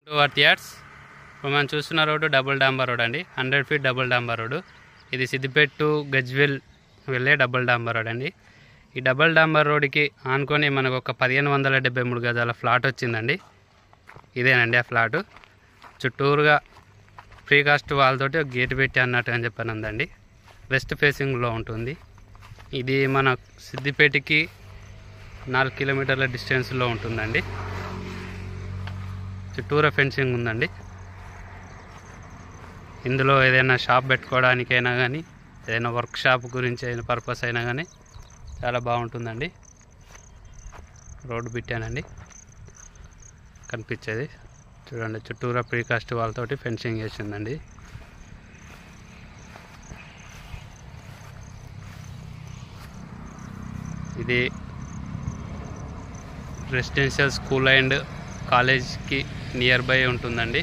Worth yards. ఇప్పుడు మనం చూస్తున్న రోడ్డు డబుల్ డాంబర్ రోడ్ అండి. 100 ఫీట్ డబుల్ డాంబర్ రోడ్డు. ఇది సిద్దిపేట టు గజ్వేల్ వెళ్ళే డబుల్ డాంబర్ రోడ్ అండి. ఈ డబుల్ డాంబర్ రోడ్డుకి ఆనుకొని మనకు ఒక 1573 గజాల ఫ్లాట్ వచ్చిందండి. ఇదేనండి ఆ ఫ్లాటు. చుట్టూరుగా ప్రీకాస్ట్ వాళ్ళతోటి ఒక గేట్ పెట్టి అన్నట్టు అని చెప్పానందండి. వెస్ట్ ఫేసింగ్లో ఉంటుంది. ఇది మన సిద్దిపేటకి 4 కిలోమీటర్ల డిస్టెన్స్లో ఉంటుందండి. చుట్టూరా ఫెన్సింగ్ ఉందండి. ఇందులో ఏదైనా షాప్ పెట్టుకోవడానికైనా కానీ, ఏదైనా వర్క్ షాప్ గురించి అయిన పర్పస్ అయినా కానీ చాలా బాగుంటుందండి. రోడ్డు పెట్టానండి, కనిపించేది చూడండి. చుట్టూరా ప్రీకాస్ట్ వాళ్ళతోటి ఫెన్సింగ్ చేసిందండి. ఇది రెసిడెన్షియల్ స్కూల్ అండ్ కాలేజ్కి నియర్ బై ఉంటుందండి.